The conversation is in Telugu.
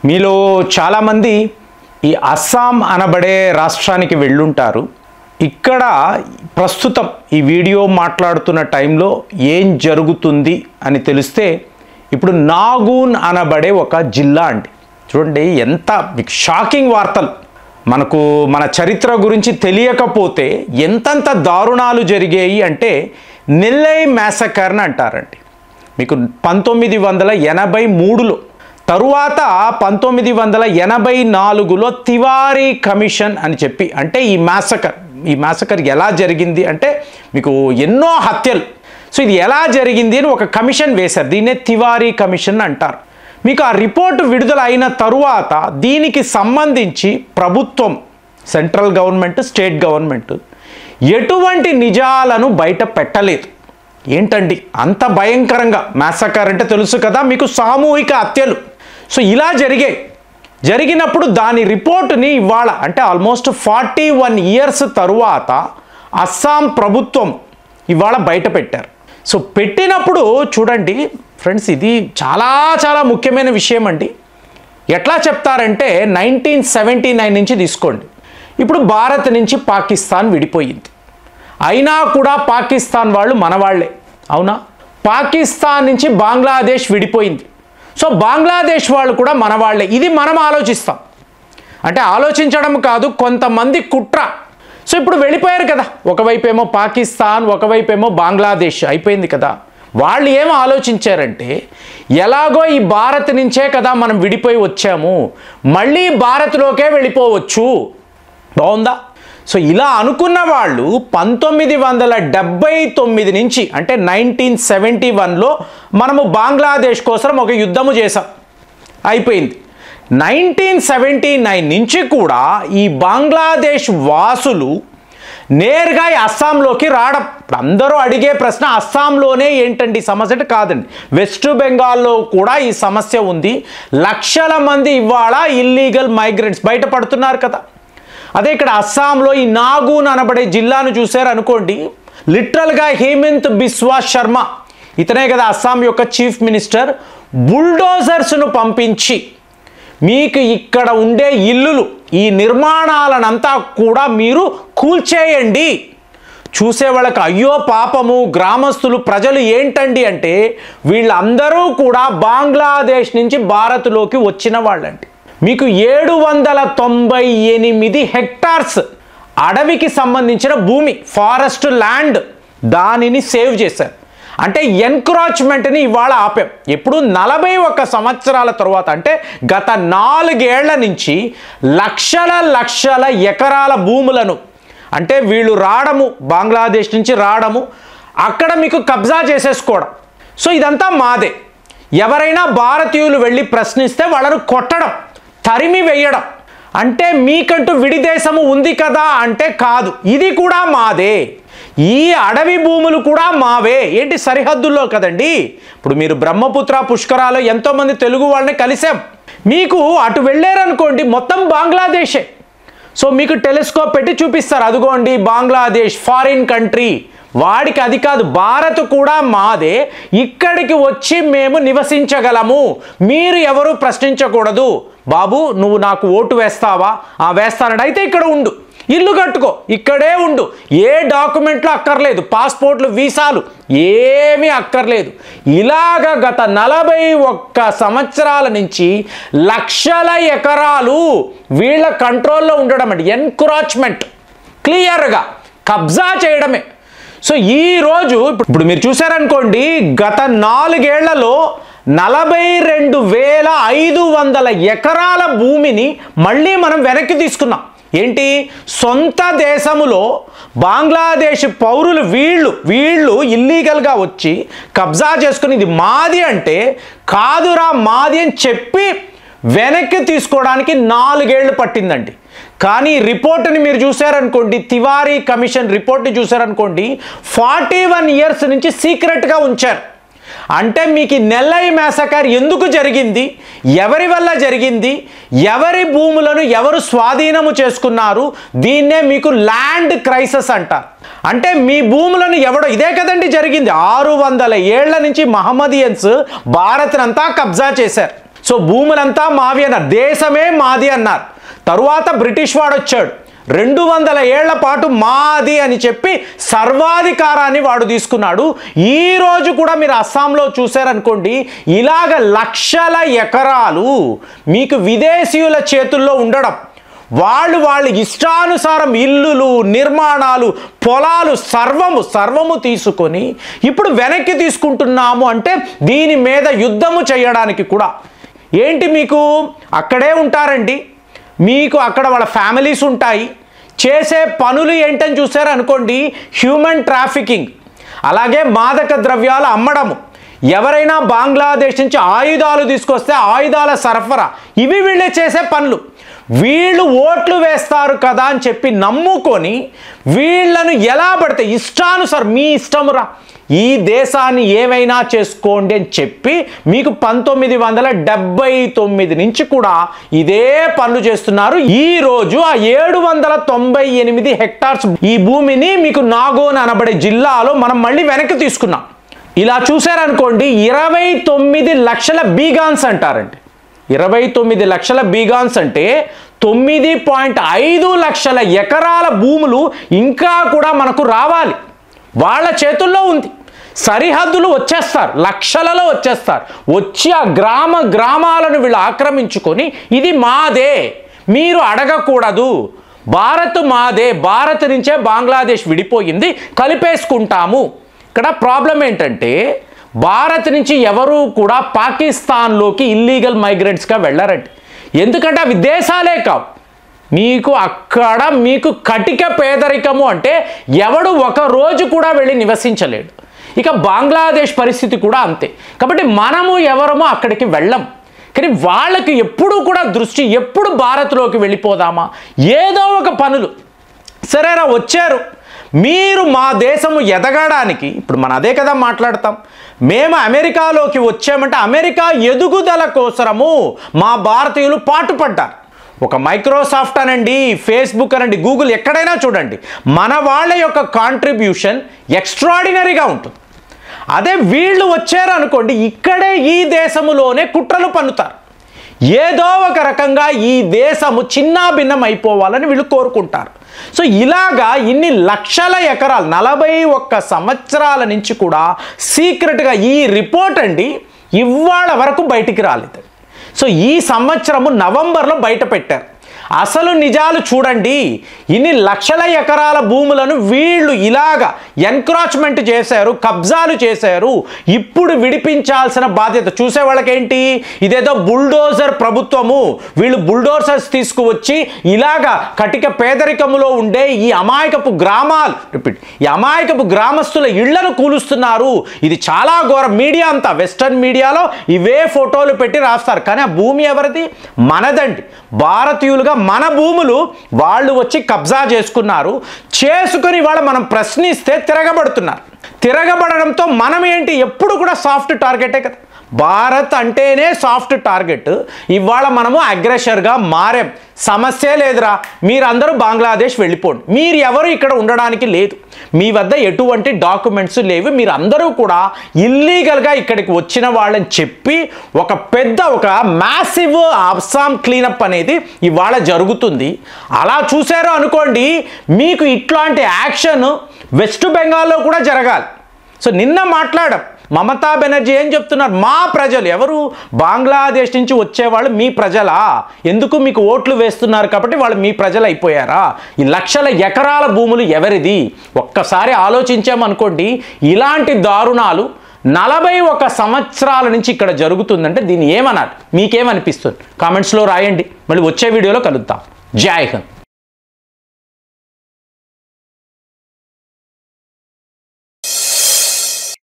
మీలో చాలామంది ఈ అస్సాం అనబడే రాష్ట్రానికి వెళ్ళుంటారు. ఇక్కడ ప్రస్తుతం ఈ వీడియో మాట్లాడుతున్న టైంలో ఏం జరుగుతుంది అని తెలిస్తే, ఇప్పుడు నాగూన్ అనబడే ఒక జిల్లా అండి. చూడండి ఎంత షాకింగ్ వార్తలు. మన చరిత్ర గురించి తెలియకపోతే ఎంతంత దారుణాలు జరిగాయి అంటే నెల్లై మ్యాసకర్ని అంటారండి. మీకు 1983లో తరువాత 1984లో తివారీ కమిషన్ అని చెప్పి, అంటే ఈ మ్యాసకర్ ఎలా జరిగింది అంటే మీకు ఎన్నో హత్యలు. సో ఇది ఎలా జరిగింది అని ఒక కమిషన్ వేశారు. దీన్నే తివారీ కమిషన్ అంటారు. మీకు ఆ రిపోర్ట్ విడుదల అయిన తరువాత దీనికి సంబంధించి ప్రభుత్వం, సెంట్రల్ గవర్నమెంట్, స్టేట్ గవర్నమెంట్ ఎటువంటి నిజాలను బయట పెట్టలేదు. ఏంటండి అంత భయంకరంగా? మ్యాసకర్ అంటే తెలుసు కదా మీకు, సామూహిక హత్యలు. సో ఇలా జరిగినప్పుడు దాని రిపోర్టుని ఇవాళ అంటే ఆల్మోస్ట్ 41 ఇయర్స్ తరువాత అస్సాం ప్రభుత్వం ఇవాళ బయట పెట్టారు. సో పెట్టినప్పుడు చూడండి ఫ్రెండ్స్, ఇది చాలా చాలా ముఖ్యమైన విషయం అండి. ఎట్లా చెప్తారంటే 1979 నుంచి తీసుకోండి. ఇప్పుడు భారత్ నుంచి పాకిస్తాన్ విడిపోయింది. అయినా కూడా పాకిస్తాన్ వాళ్ళు మన వాళ్ళే, అవునా? పాకిస్తాన్ నుంచి బంగ్లాదేశ్ విడిపోయింది. సో బంగ్లాదేశ్ వాళ్ళు కూడా మన వాళ్ళే. ఇది మనం ఆలోచిస్తాం. అంటే ఆలోచించడం కాదు, కొంతమంది కుట్ర. సో ఇప్పుడు వెళ్ళిపోయారు కదా, ఒకవైపేమో పాకిస్తాన్, ఒకవైపేమో బంగ్లాదేశ్ అయిపోయింది కదా. వాళ్ళు ఏం ఆలోచించారంటే, ఎలాగో ఈ భారత్ నుంచే కదా మనం విడిపోయి వచ్చాము, మళ్ళీ భారత్లోకే వెళ్ళిపోవచ్చు. బాగుందా? సో ఇలా అనుకున్న వాళ్ళు 1979 నుంచి అంటే 1971లో మనము బంగ్లాదేశ్ కోసం ఒక యుద్ధము చేసాం, అయిపోయింది. 1979 నుంచి కూడా ఈ బంగ్లాదేశ్ వాసులు నేరుగా అస్సాంలోకి రావడం. ఇప్పుడు అందరూ అడిగే ప్రశ్న, అస్సాంలోనే ఏంటండి సమస్య అంటే కాదండి, వెస్ట్ బెంగాల్లో కూడా ఈ సమస్య ఉంది. లక్షల మంది ఇవాళ ఇల్లీగల్ మైగ్రెంట్స్ బయటపడుతున్నారు కదా. అదే ఇక్కడ అస్సాంలో ఈ నాగూన్ అనబడే జిల్లాను చూశారు అనుకోండి, లిటరల్గా హేమంత్ బిస్వా శర్మ, ఇతనే కదా అస్సాం యొక్క చీఫ్ మినిస్టర్, బుల్డోజర్స్ను పంపించి మీకు ఇక్కడ ఉండే ఇల్లులు, ఈ నిర్మాణాలనంతా కూడా మీరు కూల్చేయండి. చూసే వాళ్ళకి అయ్యో పాపము, గ్రామస్తులు ప్రజలు ఏంటండి అంటే వీళ్ళందరూ కూడా బంగ్లాదేశ్ నుంచి భారత్లోకి వచ్చిన వాళ్ళండి. మీకు 798 హెక్టార్స్ అడవికి సంబంధించిన భూమి, ఫారెస్ట్ ల్యాండ్, దానిని సేవ్ చేశారు. అంటే ఎన్క్రోచ్మెంట్ని ఇవాళ ఆపాం. ఎప్పుడు 41 సంవత్సరాల తర్వాత, అంటే గత 4 ఏళ్ల నుంచి లక్షల ఎకరాల భూములను, అంటే వీళ్ళు రావడము, బంగ్లాదేశ్ నుంచి రావడము, అక్కడ మీకు కబ్జా చేసేసుకోవడం. సో ఇదంతా మాదే. ఎవరైనా భారతీయులు వెళ్ళి ప్రశ్నిస్తే వాళ్ళను కొట్టడం, తరిమి వేయడం. అంటే మీకంటూ విడిదేశము ఉంది కదా అంటే కాదు, ఇది కూడా మాదే, ఈ అడవి భూములు కూడా మావే. ఏంటి సరిహద్దుల్లో కదండి. ఇప్పుడు మీరు బ్రహ్మపుత్ర పుష్కరాలో ఎంతోమంది తెలుగు వాళ్ళని కలిసాం. మీకు అటు వెళ్ళారనుకోండి మొత్తం బంగ్లాదేశే. సో మీకు టెలిస్కోప్ పెట్టి చూపిస్తారు, అదిగోండి బంగ్లాదేశ్ ఫారిన్ కంట్రీ. వాడికి అది కాదు, భారత్ కూడా మాదే, ఇక్కడికి వచ్చి మేము నివసించగలము, మీరు ఎవరు ప్రశ్నించకూడదు. బాబు నువ్వు నాకు ఓటు వేస్తావా? వేస్తానండి, అయితే ఇక్కడ ఉండు, ఇల్లు కట్టుకో, ఇక్కడే ఉండు, ఏ డాక్యుమెంట్లు అక్కర్లేదు, పాస్పోర్ట్లు, వీసాలు ఏమీ అక్కర్లేదు. ఇలాగ గత 41 సంవత్సరాల నుంచి లక్షల ఎకరాలు వీళ్ళ కంట్రోల్లో ఉండడం అండి. ఎన్క్రోచ్మెంట్, క్లియర్గా కబ్జా చేయడమే. సో ఈరోజు ఇప్పుడు మీరు చూసారనుకోండి, గత 4 ఏళ్లలో 42,500 ఎకరాల భూమిని మళ్ళీ మనం వెనక్కి తీసుకున్నాం. ఏంటి? సొంత దేశములో బంగ్లాదేశ్ పౌరులు వీళ్ళు ఇల్లీగల్గా వచ్చి కబ్జా చేసుకుని ఇది మాది అంటే, కాదురా మాది అని చెప్పి వెనక్కి తీసుకోవడానికి 4 ఏళ్ళు పట్టిందండి. కానీ రిపోర్ట్ని మీరు చూసారనుకోండి, తివారీ కమిషన్ రిపోర్ట్ని చూసారనుకోండి, 41 ఇయర్స్ నుంచి సీక్రెట్గా ఉంచారు. అంటే మీకు నెల్లై మ్యాసకర్ ఎందుకు జరిగింది, ఎవరి వల్ల జరిగింది, ఎవరి భూములను ఎవరు స్వాధీనము చేసుకున్నారు, దీన్నే మీకు ల్యాండ్ క్రైసిస్ అంటారు. అంటే మీ భూములను ఎవడో, ఇదే కదండి జరిగింది. 600 ఏళ్ల నుంచి మహమ్మదియన్స్ భారత్నంతా కబ్జా చేశారు. సో భూములంతా మావి అన్నారు, దేశమే మాది అన్నారు. తరువాత బ్రిటిష్ వాడు వచ్చాడు, 200 ఏళ్ల పాటు మాది అని చెప్పి సర్వాధికారాన్ని వాడు తీసుకున్నాడు. ఈరోజు కూడా మీరు అస్సాంలో చూశారనుకోండి, ఇలాగ లక్షల ఎకరాలు మీకు విదేశీయుల చేతుల్లో ఉండడం, వాళ్ళ ఇష్టానుసారం ఇల్లులు, నిర్మాణాలు, పొలాలు సర్వము తీసుకొని ఇప్పుడు వెనక్కి తీసుకుంటున్నాము అంటే దీని మీద యుద్ధము చేయడానికి కూడా. ఏంటి మీకు అక్కడే ఉంటారండి, మీకు అక్కడ వాళ్ళ ఫ్యామిలీస్ ఉంటాయి, చేసే పనులు ఏంటని చూసారనుకోండి, హ్యూమన్ ట్రాఫికింగ్, అలాగే మాదక ద్రవ్యాలు అమ్మడము, ఎవరైనా బంగ్లాదేశ్ నుంచి ఆయుధాలు తీసుకొస్తే ఆయుధాల సరఫరా, ఇవి వీళ్ళే చేసే పనులు. వీళ్ళు ఓట్లు వేస్తారు కదా అని చెప్పి నమ్ముకొని వీళ్ళను ఎలా పడితే ఇష్టానుసారం మీ ఇష్టమురా, ఈ దేశాన్ని ఏమైనా చేసుకోండి అని చెప్పి మీకు 1979 నుంచి కూడా ఇదే పనులు చేస్తున్నారు. ఈరోజు ఆ 798 హెక్టార్స్ ఈ భూమిని మీకు నాగోన్ అనబడే జిల్లాలో మనం మళ్ళీ వెనక్కి తీసుకున్నాం. ఇలా చూసారనుకోండి, 29 లక్షల బీగాన్స్ అంటారండి. 29 లక్షల బీగాన్స్ అంటే 9.5 లక్షల ఎకరాల భూములు ఇంకా కూడా మనకు రావాలి, వాళ్ళ చేతుల్లో ఉంది. సరిహద్దులు వచ్చేస్తారు, లక్షలలో వచ్చేస్తారు, వచ్చి ఆ గ్రామాలను వీళ్ళు ఆక్రమించుకొని ఇది మాదే, మీరు అడగకూడదు, భారత్ మాదే, భారత్ నుంచే బంగ్లాదేశ్ విడిపోయింది, కలిపేసుకుంటాము. ఇక్కడ ప్రాబ్లం ఏంటంటే భారత్ నుంచి ఎవరు కూడా పాకిస్తాన్లోకి ఇల్లీగల్ మైగ్రెంట్స్గా వెళ్ళారండి. ఎందుకంటే అవి దేశాలే కావు, మీకు అక్కడ మీకు కటిక పేదరికము అంటే ఎవడు ఒక రోజు కూడా వెళ్ళి నివసించలేడు. ఇక బంగ్లాదేశ్ పరిస్థితి కూడా అంతే. కాబట్టి మనము ఎవరమో అక్కడికి వెళ్ళం, కానీ వాళ్ళకి ఎప్పుడూ కూడా దృష్టి ఎప్పుడు భారత్లోకి వెళ్ళిపోదామా, ఏదో ఒక పనులు. సరేరా వచ్చారు మీరు, మా దేశము ఎదగడానికి, ఇప్పుడు మనం అదే కదా మాట్లాడతాం, మేము అమెరికాలోకి వచ్చామంటే అమెరికా ఎదుగుదల కోసరము మా భారతీయులు పాటుపడ్డారు. ఒక మైక్రోసాఫ్ట్ అనండి, ఫేస్బుక్ అనండి, గూగుల్ ఎక్కడైనా చూడండి, మన వాళ్ళ యొక్క కాంట్రిబ్యూషన్ ఎక్స్ట్రాడినరీగా ఉంటుంది. అదే వీళ్ళు వచ్చారు అనుకోండి, ఇక్కడే ఈ దేశములోనే కుట్రలు పన్నుతారు, ఏదో ఒక రకంగా ఈ దేశము చిన్నాభిన్నం అయిపోవాలని వీళ్ళు కోరుకుంటారు. సో ఇలాగా ఇన్ని లక్షల ఎకరాలు 41 సంవత్సరాల నుంచి కూడా సీక్రెట్గా ఈ రిపోర్ట్ అండి ఇవాళ వరకు బయటికి రాలేదు. సో ఈ సంవత్సరము నవంబర్లో బయట పెట్టారు. అసలు నిజాలు చూడండి, ఇన్ని లక్షల ఎకరాల భూములను వీళ్ళు ఇలాగా ఎన్క్రాచ్మెంట్ చేశారు, కబ్జాలు చేశారు. ఇప్పుడు విడిపించాల్సిన బాధ్యత చూసే వాళ్ళకేంటి, ఇదేదో బుల్డోజర్ ప్రభుత్వము, వీళ్ళు బుల్డోజర్స్ తీసుకువచ్చి ఇలాగా కటిక పేదరికములో ఉండే ఈ అమాయకపు గ్రామాలు, ఈ అమాయకపు గ్రామస్తుల ఇళ్లను కూలుస్తున్నారు. ఇది చాలా ఘోరం. మీడియా అంతా, వెస్టర్న్ మీడియాలో ఇవే ఫోటోలు పెట్టి రాస్తారు, కానీ ఆ భూమి ఎవరిది? మనదండి. భారతీయులుగా మన భూములు వాళ్ళు వచ్చి కబ్జా చేసుకుని వాళ్ళ మనం ప్రశ్నిస్తే తిరగబడుతున్నారు. తిరగబడడంతో మనం ఏంటి, ఎప్పుడు కూడా సాఫ్ట్ టార్గెటే కదా. భారత్ అంటేనే సాఫ్ట్ టార్గెట్. ఇవాళ మనము అగ్రెషర్గా మారాం. సమస్య లేదురా, మీరందరూ బంగ్లాదేశ్ వెళ్ళిపోండి, మీరు ఎవరు ఇక్కడ ఉండడానికి లేదు, మీ వద్ద ఎటువంటి డాక్యుమెంట్స్ లేవు, మీరు అందరూ కూడా ఇల్లీగల్గా ఇక్కడికి వచ్చిన వాళ్ళని చెప్పి ఒక మ్యాసివ్ అస్సాం క్లీనప్ అనేది ఇవాళ జరుగుతుంది. అలా చూసారో అనుకోండి, మీకు ఇట్లాంటి యాక్షన్ వెస్ట్ బెంగాల్లో కూడా జరగాలి. సో నిన్న మాట్లాడాం, మమతా బెనర్జీ ఏం చెప్తున్నారు, మా ప్రజలు ఎవరు, బంగ్లాదేశ్ నుంచి వచ్చేవాళ్ళు మీ ప్రజలా, ఎందుకు మీకు ఓట్లు వేస్తున్నారు కాబట్టి వాళ్ళు మీ ప్రజలు అయిపోయారా, ఈ లక్షల ఎకరాల భూములు ఎవరిది? ఒక్కసారి ఆలోచించామనుకోండి, ఇలాంటి దారుణాలు 41 సంవత్సరాల నుంచి ఇక్కడ జరుగుతుందంటే దీన్ని ఏమన్నారు, మీకేమనిపిస్తుంది? కామెంట్స్లో రాయండి. మళ్ళీ వచ్చే వీడియోలో కలుద్దాం. జై హింద్.